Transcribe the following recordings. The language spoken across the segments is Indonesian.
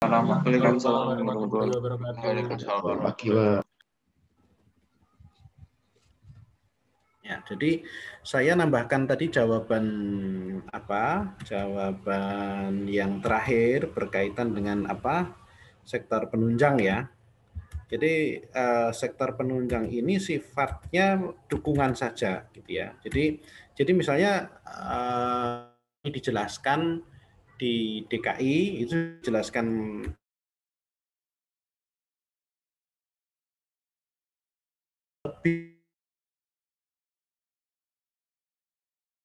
Waalaikumsalam warahmatullahi wabarakatuh. Waalaikumsalam. Ya, jadi saya nambahkan tadi jawaban jawaban yang terakhir berkaitan dengan sektor penunjang ya. Jadi sektor penunjang ini sifatnya dukungan saja gitu ya. Jadi misalnya ini dijelaskan di DKI itu dijelaskan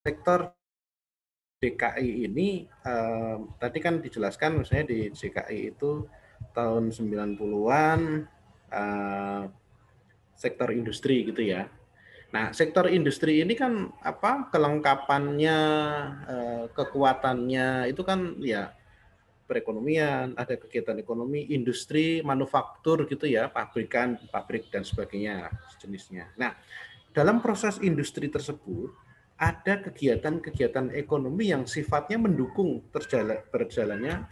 sektor DKI ini tadi kan dijelaskan misalnya di DKI itu tahun 90-an sektor industri gitu ya. Nah, sektor industri ini kan kelengkapannya, kekuatannya itu kan ya perekonomian, ada kegiatan ekonomi, industri, manufaktur gitu ya, pabrikan, pabrik dan sebagainya sejenisnya. Nah, dalam proses industri tersebut ada kegiatan-kegiatan ekonomi yang sifatnya mendukung berjalannya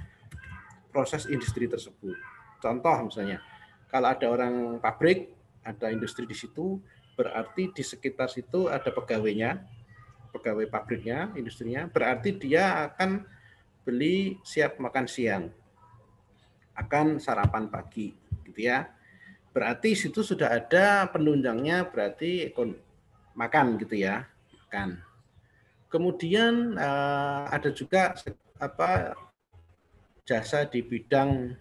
proses industri tersebut. Contoh misalnya, kalau ada orang pabrik, ada industri di situ, berarti di sekitar situ ada pegawainya, pegawai pabriknya, industrinya, berarti dia akan beli siap makan siang, akan sarapan pagi, gitu ya. Berarti situ sudah ada penunjangnya, berarti makan gitu ya, makan. Kemudian ada juga jasa di bidang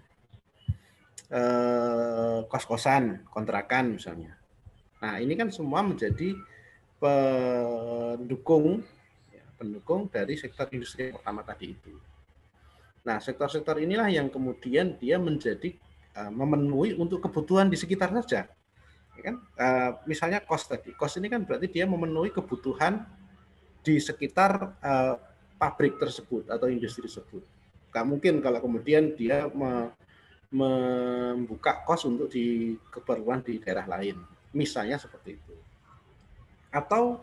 kos-kosan, kontrakan misalnya. Nah, ini kan semua menjadi pendukung dari sektor industri yang pertama tadi itu. Nah, sektor-sektor inilah yang kemudian dia menjadi memenuhi untuk kebutuhan di sekitar saja. Ya kan? Misalnya kos tadi. Kos ini kan berarti dia memenuhi kebutuhan di sekitar pabrik tersebut atau industri tersebut. Nggak mungkin kalau kemudian dia membuka kos untuk di keperluan di daerah lain. Misalnya seperti itu. Atau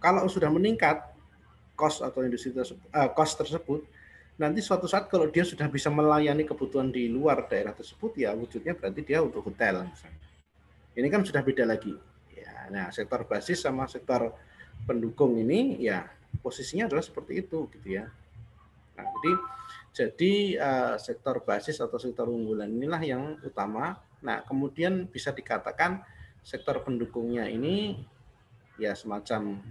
kalau sudah meningkat kos atau industri tersebut, kos tersebut, nanti suatu saat kalau dia sudah bisa melayani kebutuhan di luar daerah tersebut, ya wujudnya berarti dia untuk hotel misalnya. Ini kan sudah beda lagi. Ya, nah, sektor basis sama sektor pendukung ini ya posisinya adalah seperti itu gitu ya. Nah, jadi sektor basis atau sektor unggulan inilah yang utama. Nah, kemudian bisa dikatakan sektor pendukungnya ini ya semacam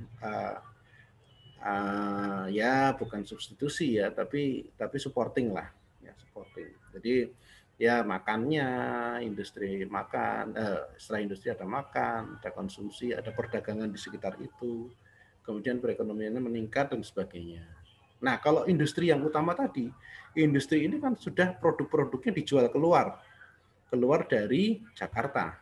ya bukan substitusi ya, tapi supporting lah, ya supporting. Jadi ya makannya, industri makan, setelah industri ada makan, ada konsumsi, ada perdagangan di sekitar itu, kemudian perekonomiannya meningkat dan sebagainya. Nah, kalau industri yang utama tadi, industri ini kan sudah produk-produknya dijual keluar dari Jakarta.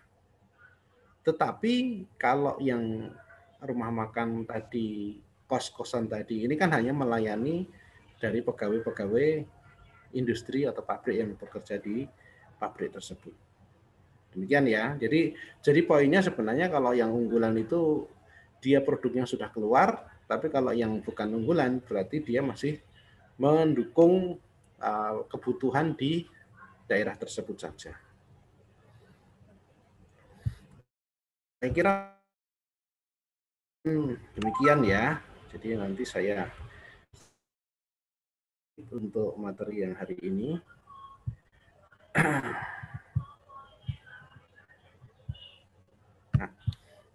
Tetapi kalau yang rumah makan tadi, kos-kosan tadi, ini kan hanya melayani dari pegawai-pegawai industri atau pabrik yang bekerja di pabrik tersebut. Demikian ya. Jadi poinnya sebenarnya kalau yang unggulan itu dia produknya sudah keluar, tapi kalau yang bukan unggulan berarti dia masih mendukung kebutuhan di daerah tersebut saja. Saya kira demikian ya. Jadi nanti saya untuk materi yang hari ini. Nah,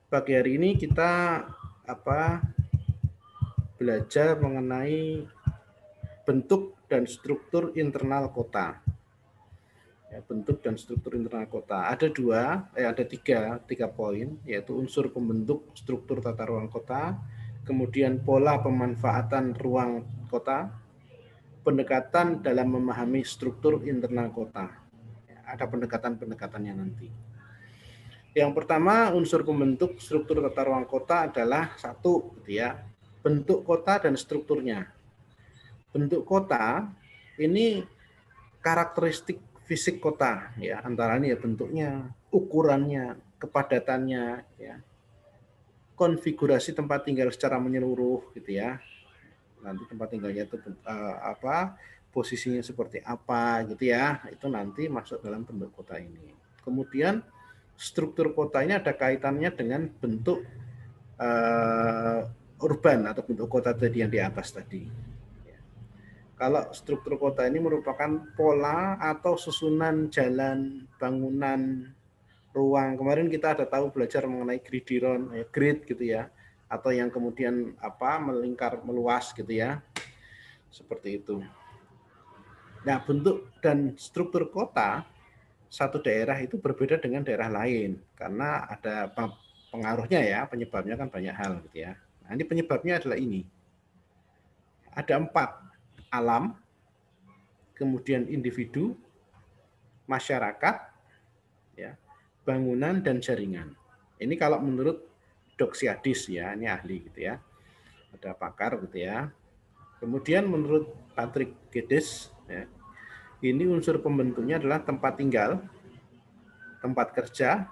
pagi hari ini kita belajar mengenai bentuk dan struktur internal kota. Ya, bentuk dan struktur internal kota. Ada tiga poin, yaitu unsur pembentuk struktur tata ruang kota, kemudian pola pemanfaatan ruang kota, pendekatan dalam memahami struktur internal kota. Ya, ada pendekatan-pendekatannya nanti. Yang pertama, unsur pembentuk struktur tata ruang kota adalah satu, gitu ya, bentuk kota dan strukturnya. Bentuk kota ini karakteristik fisik kota, ya, antara ini ya bentuknya, ukurannya, kepadatannya, ya, konfigurasi tempat tinggal secara menyeluruh, gitu ya. Nanti tempat tinggalnya itu posisinya seperti apa gitu ya, itu nanti masuk dalam bentuk kota ini. Kemudian struktur kota ini ada kaitannya dengan bentuk urban atau bentuk kota tadi yang di atas tadi. Kalau struktur kota ini merupakan pola atau susunan jalan, bangunan, ruang. Kemarin kita ada tahu belajar mengenai gridiron, grid gitu ya, atau yang kemudian melingkar meluas gitu ya, seperti itu. Nah, bentuk dan struktur kota satu daerah itu berbeda dengan daerah lain karena ada pengaruhnya ya, penyebabnya kan banyak hal gitu ya. Nah, ini penyebabnya adalah ini. Ada 4, alam, kemudian individu, masyarakat, ya, bangunan dan jaringan. Ini kalau menurut Doxiadis ya, ini ahli gitu ya. Ada pakar gitu ya. Kemudian menurut Patrick Geddes ya, ini unsur pembentuknya adalah tempat tinggal, tempat kerja,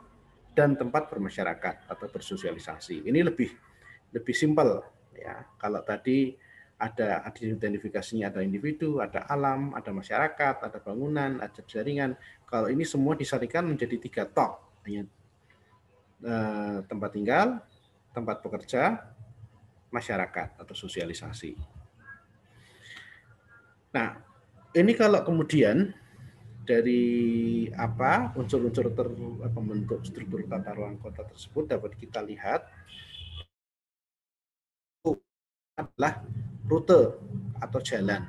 dan tempat bermasyarakat atau bersosialisasi. Ini lebih simpel ya. Kalau tadi ada identifikasinya, ada individu, ada alam, ada masyarakat, ada bangunan, ada jaringan. Kalau ini semua disarikan menjadi 3 tok, tempat tinggal, tempat bekerja, masyarakat atau sosialisasi. Nah, ini kalau kemudian dari unsur-unsur pembentuk struktur tata ruang kota tersebut dapat kita lihat adalah rute atau jalan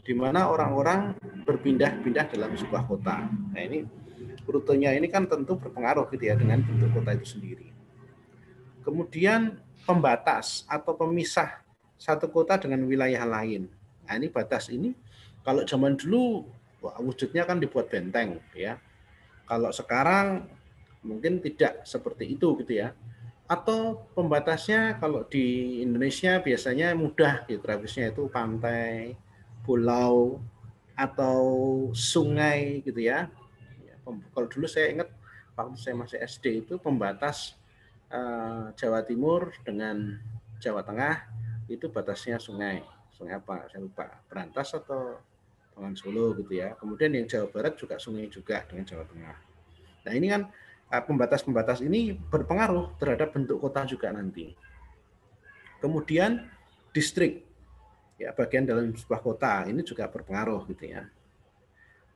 di mana orang-orang berpindah-pindah dalam sebuah kota. Nah, ini rutenya ini kan tentu berpengaruh gitu ya dengan bentuk kota itu sendiri. Kemudian pembatas atau pemisah satu kota dengan wilayah lain. Nah, ini batas ini kalau zaman dulu wujudnya kan dibuat benteng ya. Kalau sekarang mungkin tidak seperti itu gitu ya. Atau pembatasnya kalau di Indonesia biasanya mudah geografisnya itu pantai, pulau, atau sungai gitu ya. Kalau dulu saya ingat waktu saya masih SD itu pembatas Jawa Timur dengan Jawa Tengah itu batasnya sungai. Sungai apa? Saya lupa. Berantas atau Bengawan Solo gitu ya. Kemudian yang Jawa Barat juga sungai juga dengan Jawa Tengah. Nah, ini kan pembatas-pembatas ini berpengaruh terhadap bentuk kota juga nanti. Kemudian distrik, ya bagian dalam sebuah kota ini juga berpengaruh gitu ya.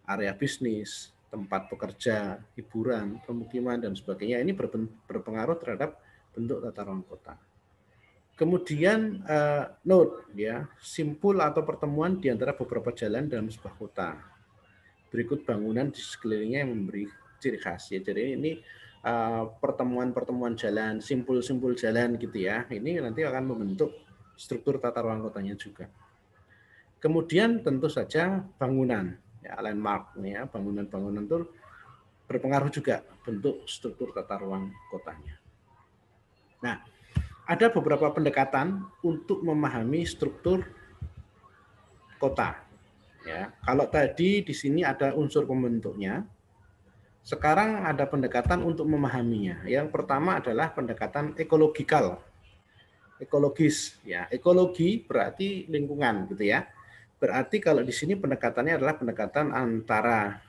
Area bisnis, tempat pekerja, hiburan, pemukiman dan sebagainya ini berpengaruh terhadap bentuk tata ruang kota. Kemudian node ya, simpul atau pertemuan di antara beberapa jalan dalam sebuah kota. Berikut bangunan di sekelilingnya yang memberi ciri khas ya. Jadi ini pertemuan-pertemuan jalan, simpul-simpul jalan gitu ya. Ini nanti akan membentuk struktur tata ruang kotanya juga. Kemudian tentu saja bangunan, ya, landmark ya, bangunan-bangunan itu berpengaruh juga bentuk struktur tata ruang kotanya. Nah, ada beberapa pendekatan untuk memahami struktur kota. Ya, kalau tadi di sini ada unsur pembentuknya, sekarang ada pendekatan untuk memahaminya. Yang pertama adalah pendekatan ekologikal, ekologis. Ya, ekologi berarti lingkungan, gitu ya. Berarti kalau di sini pendekatannya adalah pendekatan antara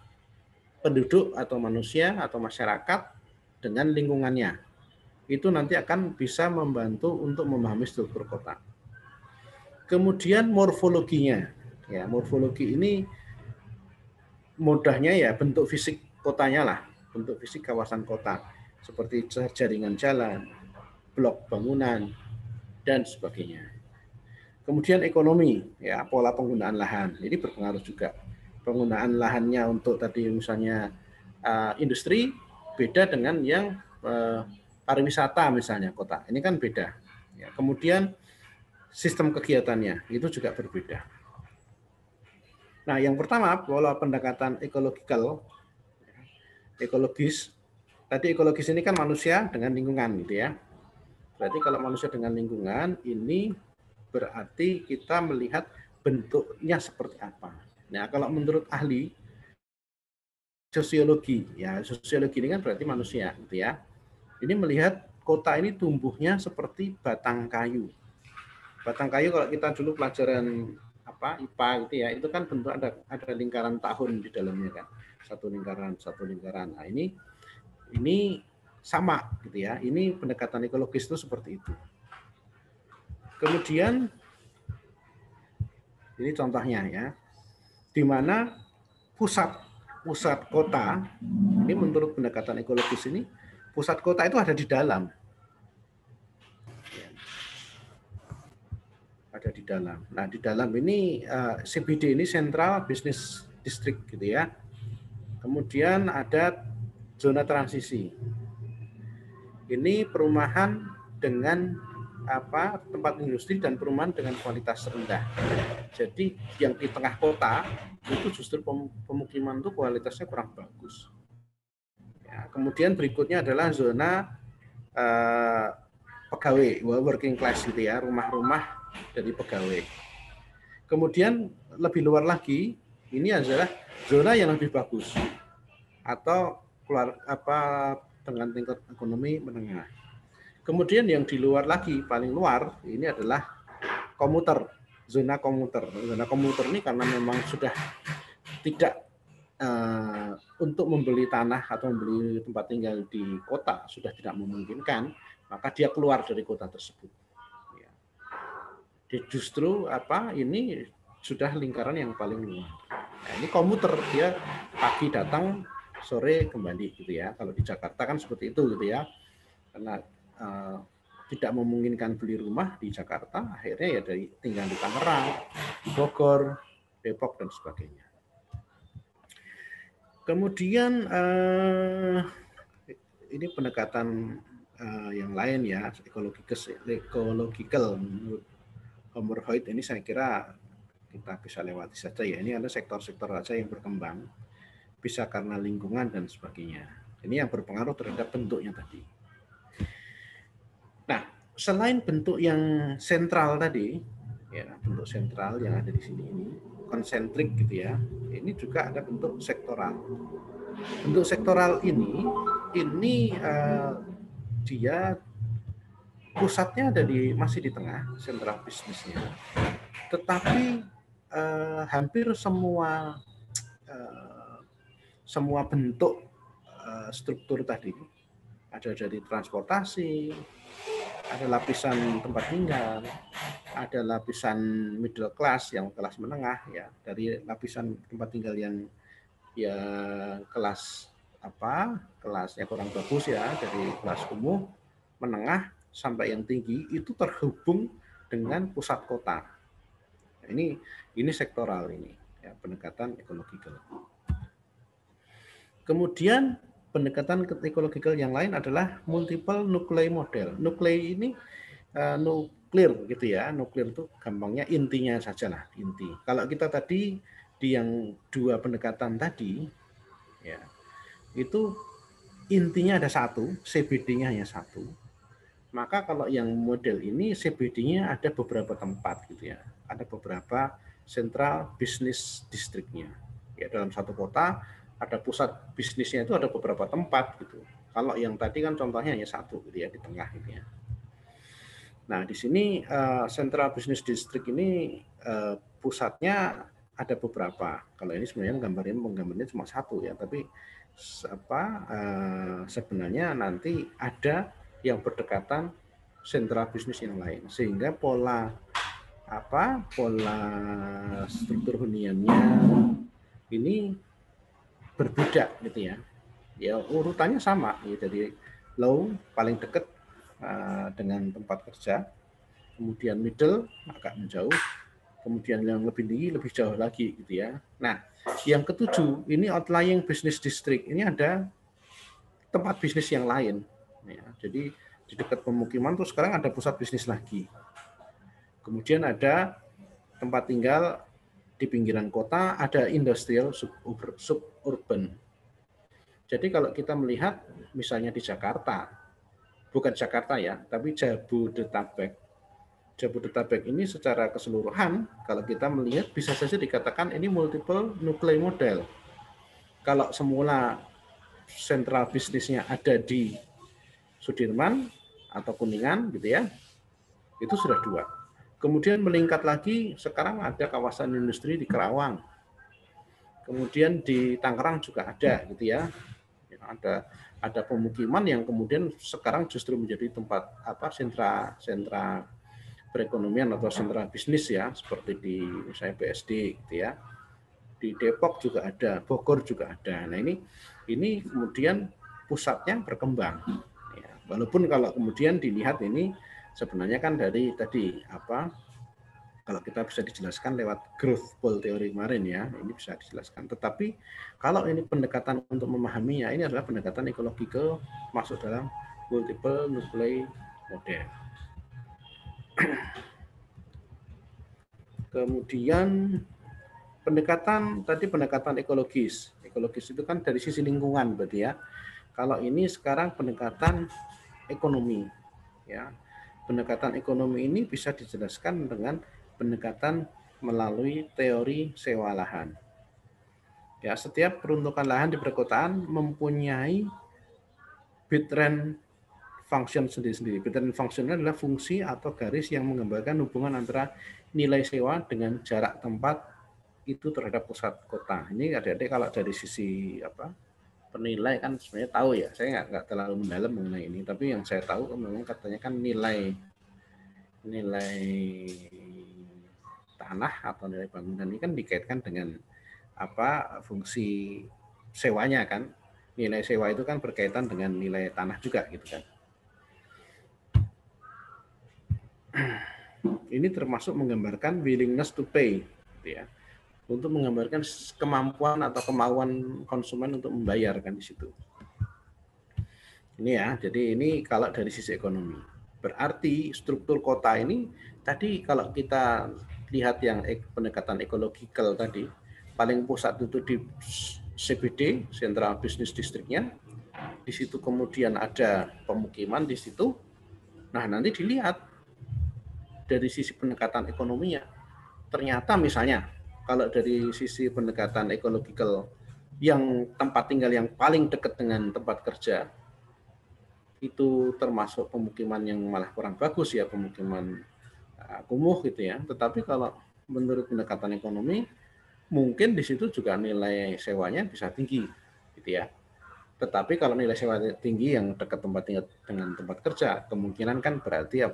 penduduk atau manusia atau masyarakat dengan lingkungannya. Itu nanti akan bisa membantu untuk memahami struktur kota. Kemudian morfologinya, ya morfologi ini mudahnya ya bentuk fisik kotanya lah, bentuk fisik kawasan kota seperti jaringan jalan, blok bangunan dan sebagainya. Kemudian ekonomi, ya pola penggunaan lahan ini berpengaruh juga. Penggunaan lahannya untuk tadi misalnya industri beda dengan yang pariwisata misalnya kota. Ini kan beda. Ya, kemudian sistem kegiatannya itu juga berbeda. Nah, yang pertama pola pendekatan ekologis. Tadi ekologis ini kan manusia dengan lingkungan gitu ya. Berarti kalau manusia dengan lingkungan ini berarti kita melihat bentuknya seperti apa. Nah, kalau menurut ahli sosiologi, ya sosiologi ini kan berarti manusia gitu ya. Ini melihat kota ini tumbuhnya seperti batang kayu. Batang kayu kalau kita dulu pelajaran IPA gitu ya, itu kan bentuk ada lingkaran tahun di dalamnya kan, satu lingkaran. Nah ini sama gitu ya, ini pendekatan ekologis itu seperti itu. Kemudian ini contohnya ya, di mana pusat kota ini menurut pendekatan ekologis ini, pusat kota itu ada di dalam. Ada di dalam. Nah, di dalam ini CBD ini Central Business District gitu ya. Kemudian ada zona transisi. Ini perumahan dengan tempat industri dan perumahan dengan kualitas rendah. Jadi yang di tengah kota itu justru pemukiman itu kualitasnya kurang bagus. Ya, kemudian berikutnya adalah zona pegawai, working class gitu ya, rumah-rumah dari pegawai. Kemudian lebih luar lagi, ini adalah zona yang lebih bagus atau dengan tingkat ekonomi menengah. Kemudian yang di luar lagi, paling luar, ini adalah komuter, zona komuter. Zona komuter ini karena memang sudah tidak untuk membeli tanah atau membeli tempat tinggal di kota sudah tidak memungkinkan, maka dia keluar dari kota tersebut. Justru ini sudah lingkaran yang paling luas. Nah, ini komuter, dia pagi datang, sore kembali gitu ya. Kalau di Jakarta kan seperti itu gitu ya. Karena tidak memungkinkan beli rumah di Jakarta, akhirnya ya tinggal di Tangerang, di Bogor, Depok dan sebagainya. Kemudian ini pendekatan yang lain ya, ecological menurut Hummerhoid ini saya kira kita bisa lewati saja ya. Ini ada sektor-sektor saja yang berkembang, bisa karena lingkungan dan sebagainya. Ini yang berpengaruh terhadap bentuknya tadi. Nah, selain bentuk yang sentral tadi, ya bentuk sentral yang ada di sini ini, konsentrik gitu ya. Ini juga ada bentuk sektoral. Bentuk sektoral ini dia pusatnya ada masih di tengah, sentral bisnisnya. Tetapi hampir semua bentuk struktur tadi, ada dari transportasi, ada lapisan tempat tinggal, ada lapisan middle class yang kelas menengah ya, dari lapisan tempat tinggal yang kelasnya kurang bagus ya, dari kelas kumuh, menengah sampai yang tinggi itu terhubung dengan pusat kota. Ini sektoral ini ya, pendekatan ekologikal. Kemudian pendekatan ekologikal yang lain adalah multiple nuclei model. Nuclei ini nuklir gitu ya. Nuklir itu gampangnya intinya saja lah, inti. Kalau kita tadi di yang dua pendekatan tadi ya, itu intinya ada satu, CBD-nya hanya satu. Maka kalau yang model ini CBD-nya ada beberapa tempat gitu ya. Ada beberapa Central Business District-nya. Ya, dalam satu kota ada pusat bisnisnya itu ada beberapa tempat gitu. Kalau yang tadi kan contohnya hanya satu gitu ya, di tengah gitu ya. Nah, di sini Central Business District ini pusatnya ada beberapa. Kalau ini sebenarnya penggambarnya cuma satu ya, tapi sebenarnya nanti ada yang berdekatan sentra bisnis yang lain, sehingga pola struktur huniannya ini berbeda gitu ya. Ya urutannya sama ya, dari low paling dekat dengan tempat kerja, kemudian middle agak menjauh, kemudian yang lebih tinggi lebih jauh lagi gitu ya. Nah, yang ketujuh ini outlying business district, ini ada tempat bisnis yang lain ya. Jadi di dekat pemukiman tuh sekarang ada pusat bisnis lagi. Kemudian ada tempat tinggal di pinggiran kota, ada industrial suburban. Jadi kalau kita melihat misalnya di Jakarta, bukan Jakarta ya, tapi Jabodetabek. Jabodetabek ini secara keseluruhan kalau kita melihat bisa saja dikatakan ini multiple nuclei model. Kalau semula sentral bisnisnya ada di Sudirman atau Kuningan gitu ya, itu sudah dua. Kemudian meningkat lagi, sekarang ada kawasan industri di Kerawang. Kemudian di Tangerang juga ada gitu ya. Ada pemukiman yang kemudian sekarang justru menjadi tempat sentra perekonomian atau sentra bisnis ya, seperti di misalnya BSD gitu ya. Di Depok juga ada, Bogor juga ada. Nah ini kemudian pusatnya berkembang. Ya, walaupun kalau kemudian dilihat ini sebenarnya kan dari tadi kalau kita bisa dijelaskan lewat growth ball theory kemarin ya, ini bisa dijelaskan. Tetapi kalau ini pendekatan untuk memahaminya, ini adalah pendekatan ecological masuk dalam multiple nuclei model. Kemudian pendekatan ekologis. Ekologis itu kan dari sisi lingkungan berarti ya. Kalau ini sekarang pendekatan ekonomi ya. Pendekatan ekonomi ini bisa dijelaskan dengan pendekatan melalui teori sewa lahan. Ya, setiap peruntukan lahan di perkotaan mempunyai bit rent function sendiri-sendiri. Bit rent function adalah fungsi atau garis yang menggambarkan hubungan antara nilai sewa dengan jarak tempat itu terhadap pusat kota. Ini adik-adik kalau dari sisi penilai kan sebenarnya tahu ya. Saya nggak terlalu mendalam mengenai ini, tapi yang saya tahu memang katanya kan nilai tanah atau nilai bangunan ini kan dikaitkan dengan fungsi sewanya kan. Nilai sewa itu kan berkaitan dengan nilai tanah juga gitu kan. Ini termasuk menggambarkan willingness to pay gitu ya. Untuk menggambarkan kemampuan atau kemauan konsumen untuk membayar kan di situ. Ini ya, jadi ini kalau dari sisi ekonomi. Berarti struktur kota ini tadi kalau kita lihat yang pendekatan ekologikal tadi, paling pusat itu di CBD, Central Business District-nya. Di situ kemudian ada pemukiman di situ. Nah, nanti dilihat dari sisi pendekatan ekonominya. Ternyata misalnya kalau dari sisi pendekatan ekologikal yang tempat tinggal yang paling dekat dengan tempat kerja itu termasuk pemukiman yang malah kurang bagus ya, pemukiman kumuh gitu ya. Tetapi kalau menurut pendekatan ekonomi mungkin di situ juga nilai sewanya bisa tinggi gitu ya. Tetapi kalau nilai sewa tinggi yang dekat tempat tinggal dengan tempat kerja, kemungkinan kan berarti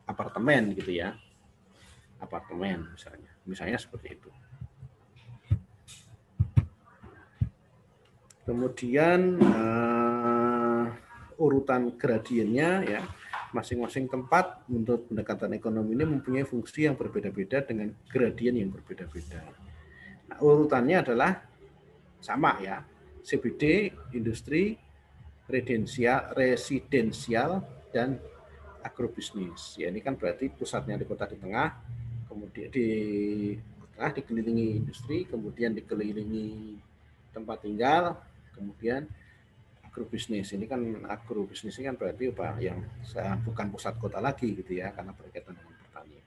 apartemen gitu ya. Apartemen misalnya seperti itu. Kemudian urutan gradiennya ya, masing-masing tempat untuk pendekatan ekonomi ini mempunyai fungsi yang berbeda-beda dengan gradien yang berbeda-beda. Nah, urutannya adalah sama ya, CBD, industri, residensial dan agrobisnis. Ya, ini kan berarti pusatnya di kota di tengah, kemudian di tengah dikelilingi industri, kemudian dikelilingi tempat tinggal, kemudian agrobisnis. Ini kan agrobisnis ini kan berarti yang bukan pusat kota lagi gitu ya, karena berkaitan dengan pertanian.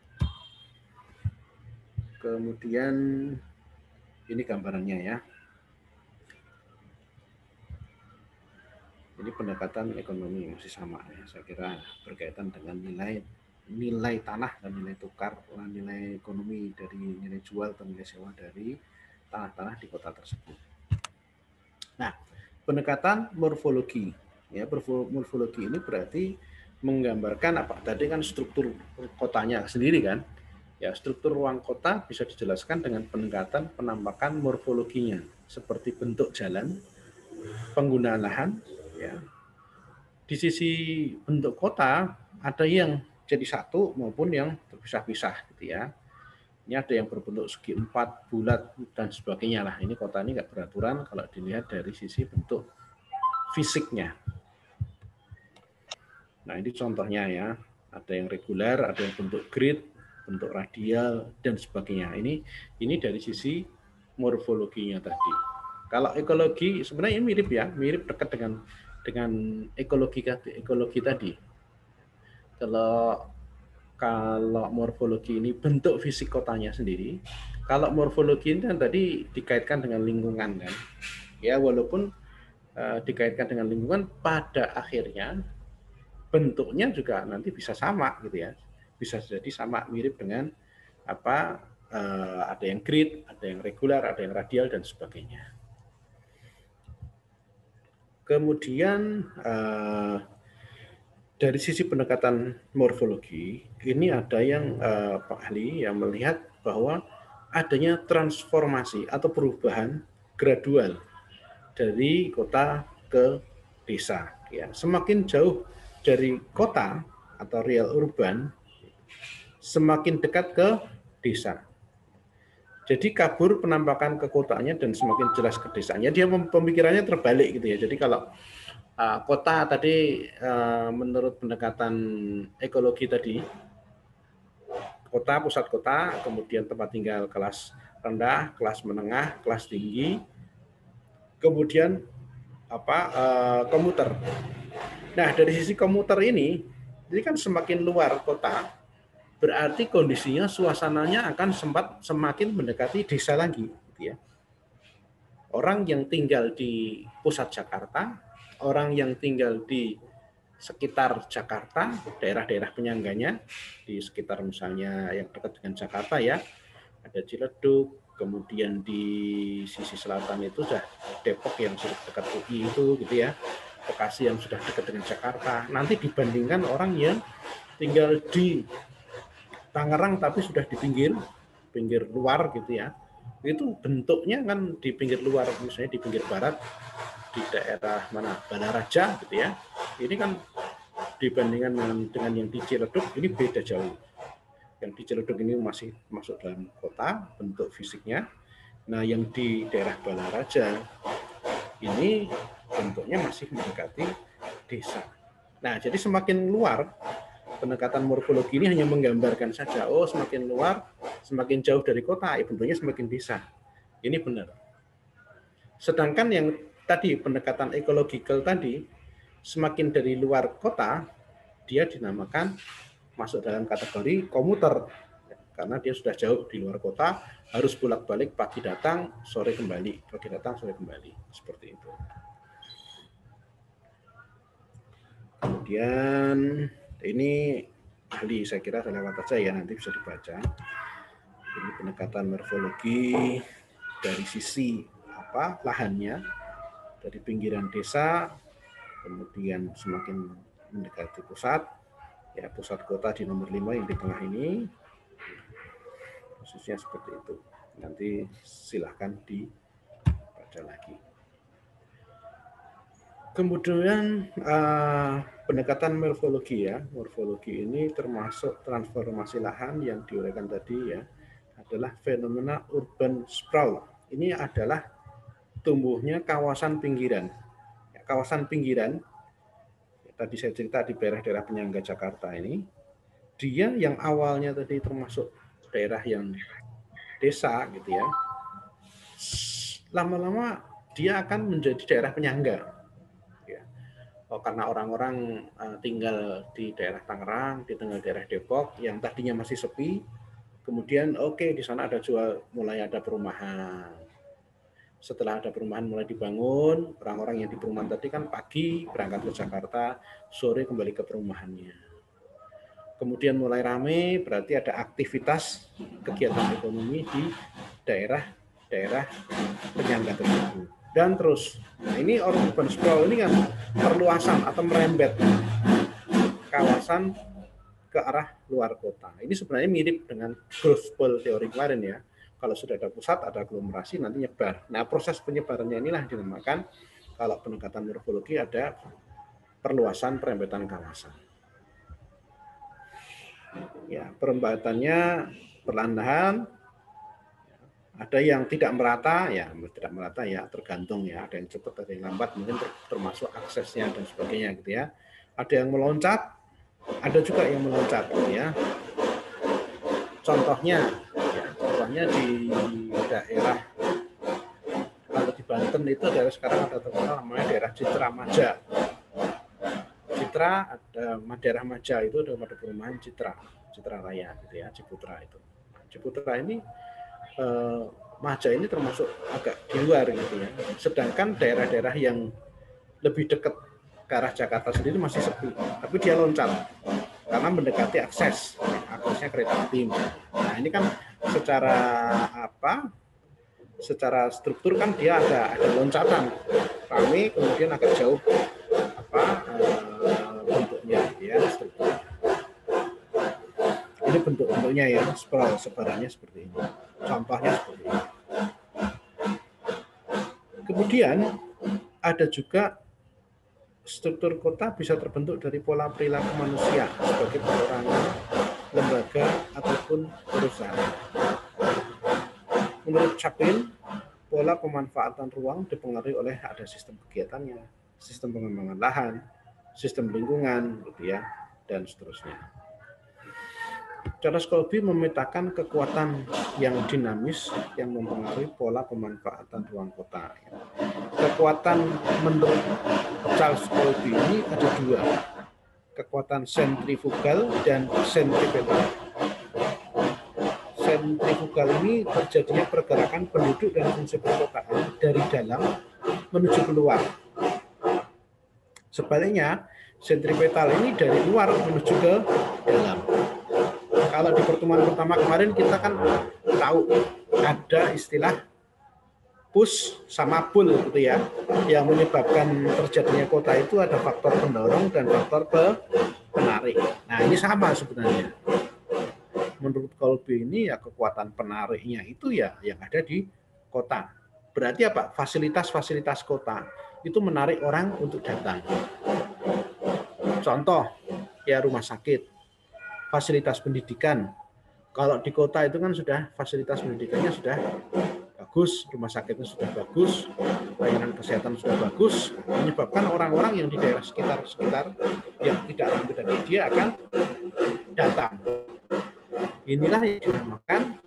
Kemudian ini gambarannya ya. Ini pendekatan ekonomi masih sama ya, saya kira berkaitan dengan nilai tanah dan nilai tukar, nilai ekonomi dari nilai jual atau nilai sewa dari tanah-tanah di kota tersebut. Nah, pendekatan morfologi ya, morfologi ini berarti menggambarkan tadi kan struktur kotanya sendiri kan ya. Struktur ruang kota bisa dijelaskan dengan pendekatan penampakan morfologinya seperti bentuk jalan, penggunaan lahan ya. Di sisi bentuk kota ada yang jadi satu maupun yang terpisah-pisah gitu ya. Ini ada yang berbentuk segi empat, bulat dan sebagainya lah. Ini kota ini nggak beraturan kalau dilihat dari sisi bentuk fisiknya. Nah, ini contohnya ya. Ada yang reguler, ada yang bentuk grid, bentuk radial dan sebagainya. Ini dari sisi morfologinya tadi. Kalau ekologi sebenarnya ini mirip ya, mirip dekat dengan ekologi tadi. Kalau morfologi ini bentuk fisik kotanya sendiri, kalau morfologi ini kan tadi dikaitkan dengan lingkungan kan. Ya, walaupun dikaitkan dengan lingkungan, pada akhirnya bentuknya juga nanti bisa sama gitu ya. bisa jadi sama mirip dengan apa, ada yang grid, ada yang regular, ada yang radial dan sebagainya. Kemudian dari sisi pendekatan morfologi, ini ada yang Pak ahli yang melihat bahwa adanya transformasi atau perubahan gradual dari kota ke desa. Ya, semakin jauh dari kota atau real urban, semakin dekat ke desa. Jadi kabur penampakan ke kotanya dan semakin jelas ke desanya. Dia pemikirannya terbalik gitu ya. Jadi kalau kota tadi menurut pendekatan ekologi tadi, kota, pusat kota, kemudian tempat tinggal kelas rendah, kelas menengah, kelas tinggi, kemudian komuter. Nah, dari sisi komuter ini kan semakin luar kota, berarti kondisinya, suasananya akan semakin mendekati desa lagi, gitu ya. Orang yang tinggal di pusat Jakarta, orang yang tinggal di sekitar Jakarta, daerah-daerah penyangganya, di sekitar misalnya yang dekat dengan Jakarta ya, ada Ciledug, kemudian di sisi selatan itu sudah Depok yang sudah dekat UI itu gitu ya, Bekasi yang sudah dekat dengan Jakarta. Nanti dibandingkan orang yang tinggal di Tangerang tapi sudah di pinggir luar gitu ya, itu bentuknya kan di pinggir luar, misalnya di pinggir barat, di daerah mana, Balaraja gitu ya, ini kan dibandingkan dengan yang di Ciledug ini beda jauh. Yang di Ciledug ini masih masuk dalam kota bentuk fisiknya. Nah, yang di daerah Balaraja ini bentuknya masih mendekati desa. Nah, jadi semakin luar, pendekatan morfologi ini hanya menggambarkan saja, oh semakin luar, semakin jauh dari kota, bentuknya semakin desa. Ini benar. Sedangkan yang tadi pendekatan ekologikal tadi, semakin dari luar kota, dia dinamakan masuk dalam kategori komuter, karena dia sudah jauh di luar kota, harus bolak-balik, pagi datang, sore kembali, pagi datang, sore kembali, seperti itu. Kemudian ini ahli saya kira saya lewat aja ya, nanti bisa dibaca. Ini pendekatan morfologi dari sisi lahannya, dari pinggiran desa, kemudian semakin mendekati pusat, ya pusat kota di nomor 5 yang di tengah ini, posisinya seperti itu. Nanti silahkan dibaca lagi. Kemudian pendekatan morfologi ya, morfologi ini termasuk transformasi lahan yang diuraikan tadi ya, adalah fenomena urban sprawl. Ini adalah tumbuhnya kawasan pinggiran. Ya, kawasan pinggiran, ya, tadi saya cerita di daerah-daerah penyangga Jakarta ini, dia yang awalnya tadi termasuk daerah yang desa gitu ya, lama-lama dia akan menjadi daerah penyangga. Karena orang-orang tinggal di daerah Tangerang, di tengah daerah Depok, yang tadinya masih sepi, kemudian di sana mulai ada perumahan. Setelah ada perumahan mulai dibangun, orang-orang yang di perumahan tadi kan pagi berangkat ke Jakarta, sore kembali ke perumahannya. Kemudian mulai ramai, berarti ada aktivitas kegiatan ekonomi di daerah penyangga tersebut. Dan terus, nah ini urban sprawl ini kan perluasan atau merembet kawasan ke arah luar kota. Ini sebenarnya mirip dengan growth spurt teori kemarin ya. Kalau sudah ada pusat, ada aglomerasi, nanti nyebar. Nah, proses penyebarannya inilah dinamakan, kalau pendekatan morfologi, ada perluasan perembetan kawasan. Ya, perembatannya perlahan-lahan. Ada yang tidak merata ya, tergantung ya, ada yang cepat, ada yang lambat, mungkin termasuk aksesnya dan sebagainya gitu ya. Ada yang meloncat, ada juga yang meloncat gitu ya. Contohnya di daerah, kalau di Banten itu daerah sekarang ada terkenal namanya daerah Citra Maja. Citra, ada daerah Maja itu ada perumahan Citra Raya gitu ya, Ciputra itu. Ciputra ini Maja ini termasuk agak di luar gitu ya. Sedangkan daerah-daerah yang lebih dekat ke arah Jakarta sendiri masih sepi, tapi dia loncat karena mendekati akses harusnya kereta api. Nah ini kan secara secara struktur kan dia ada loncatan rame, kemudian agak jauh bentuknya ya, struktur. Ini bentuknya ya, sebarannya seperti ini, contohnya seperti ini. Kemudian ada juga struktur kota bisa terbentuk dari pola perilaku manusia sebagai perorangan, lembaga ataupun perusahaan. Menurut Chaplin, pola pemanfaatan ruang dipengaruhi oleh ada sistem kegiatannya, sistem pengembangan lahan, sistem lingkungan, gitu ya, dan seterusnya. Charles Colby memetakan kekuatan yang dinamis yang mempengaruhi pola pemanfaatan ruang kota. Kekuatan menurut Charles Colby ini ada dua, kekuatan sentrifugal dan sentripetal. Sentrifugal ini terjadinya pergerakan penduduk dan fungsi perkotaan dari dalam menuju keluar. Sebaliknya, sentripetal ini dari luar menuju ke dalam. Kalau di pertemuan pertama kemarin kita kan tahu ada istilah push sama pull gitu ya, yang menyebabkan terjadinya kota itu ada faktor pendorong dan faktor penarik. Nah ini sama sebenarnya. Menurut Colby ini ya kekuatan penariknya itu ya yang ada di kota. Berarti apa? Fasilitas-fasilitas kota itu menarik orang untuk datang. Contoh ya rumah sakit, fasilitas pendidikan. Kalau di kota itu kan sudah fasilitas pendidikannya sudah bagus, rumah sakitnya sudah bagus, layanan kesehatan sudah bagus, menyebabkan orang-orang yang di daerah sekitar yang tidak ramah tadi dia akan datang. Inilah yang dinamakan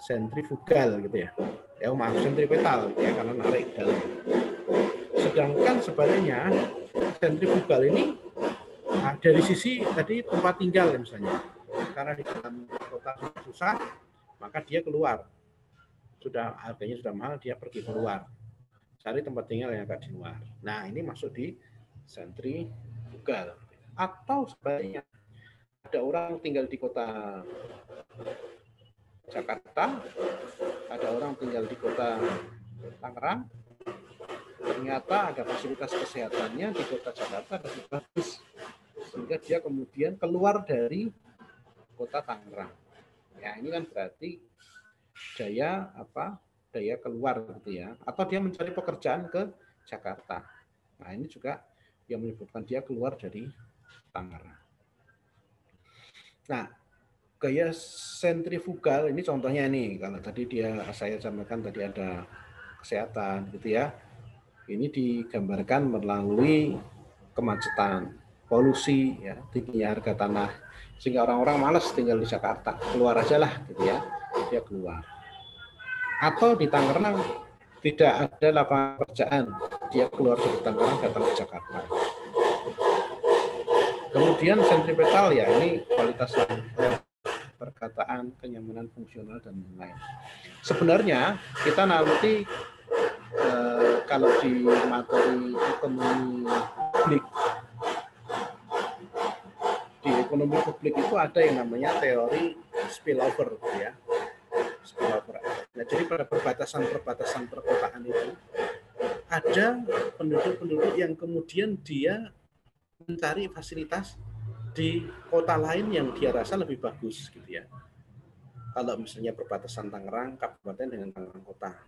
sentrifugal gitu ya. Ya maaf, sentripetal gitu ya, karena narik dalam. Sedangkan sebaliknya sentrifugal ini dari sisi tadi tempat tinggal misalnya, karena di dalam kota susah, maka dia keluar. Sudah harganya sudah mahal, dia pergi keluar. Cari tempat tinggal yang agak di luar. Nah, ini masuk di sentrifugal. Atau sebaliknya, ada orang tinggal di kota Jakarta, ada orang tinggal di kota Tangerang, ternyata ada fasilitas kesehatannya di kota Jakarta lebih bagus, sehingga dia kemudian keluar dari kota Tangerang. Ya, ini kan berarti daya keluar gitu ya, atau dia mencari pekerjaan ke Jakarta. Nah ini juga yang menyebabkan dia keluar dari Tangerang. Nah gaya sentrifugal ini contohnya nih, kalau tadi saya sampaikan tadi ada kesehatan gitu ya, ini digambarkan melalui kemacetan, polusi, ya, tingginya harga tanah, sehingga orang-orang malas tinggal di Jakarta, keluar aja lah gitu ya, dia keluar. Atau di Tangerang tidak ada lapangan pekerjaan, dia keluar dari Tangerang datang ke Jakarta. Kemudian sentripetal ya, ini kualitas perkataan, kenyamanan fungsional dan lain-lain. Sebenarnya kita nanti kalau di materi ekonomi publik, di ekonomi publik itu ada yang namanya teori spillover ya. Spillover. Nah, jadi pada perbatasan perkotaan itu ada penduduk-penduduk yang kemudian dia mencari fasilitas di kota lain yang dia rasa lebih bagus gitu ya. Kalau misalnya perbatasan Tangerang kabupaten dengan Tangerang kota,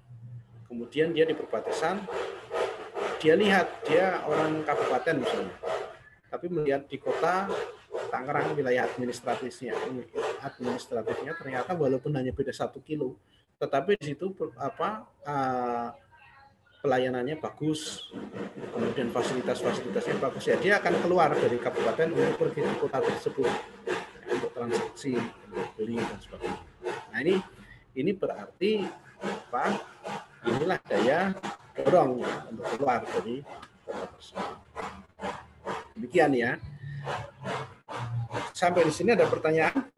kemudian dia di perbatasan, dia lihat dia orang kabupaten misalnya, tapi melihat di kota Tangerang wilayah administratifnya ternyata walaupun hanya beda 1 kilo, tetapi di situ pelayanannya bagus, kemudian fasilitasnya bagus, ya dia akan keluar dari kabupaten untuk pergi ke kota tersebut ya, untuk transaksi, beli dan sebagainya. Nah ini berarti inilah daya dorong untuk keluar dari kota tersebut. Demikian ya. Sampai di sini ada pertanyaan?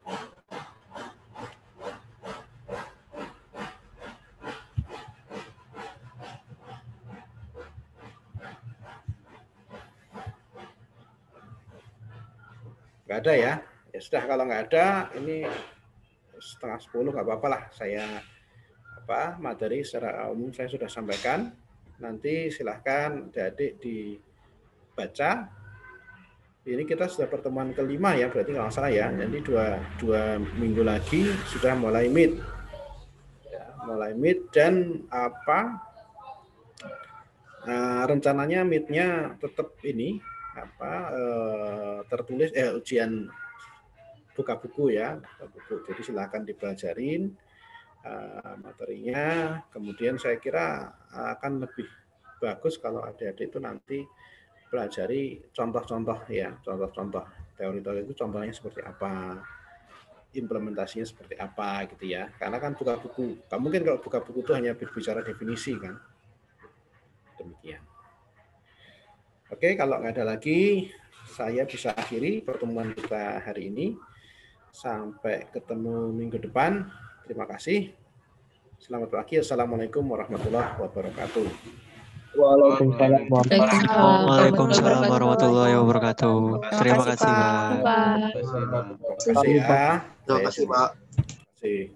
Nggak ada ya? Ya sudah, kalau nggak ada, ini 9:30 nggak apa-apa lah. Saya materi secara umum saya sudah sampaikan. Nanti silahkan adik-adik dibaca. Ini kita sudah pertemuan kelima ya, berarti nggak salah ya. Jadi dua minggu lagi sudah mulai meet. Ya, mulai meet dan rencananya meet-nya tetap ini tertulis ujian buka buku ya, buku. Jadi silakan dipelajarin materinya. Kemudian saya kira akan lebih bagus kalau adik-adik itu nanti pelajari contoh-contoh ya, contoh-contoh teori-teori itu contohnya seperti apa, implementasinya seperti apa gitu ya. Karena kan buka buku, nggak mungkin kalau buka buku itu hanya berbicara definisi kan. Demikian. Oke, kalau nggak ada lagi, saya bisa akhiri pertemuan kita hari ini. Sampai ketemu minggu depan. Terima kasih. Selamat pagi. Assalamualaikum warahmatullahi wabarakatuh. Waalaikumsalam warahmatullahi wabarakatuh. Terima kasih, Pak. Terima kasih ya. Terima kasih, Pak. Terima kasih.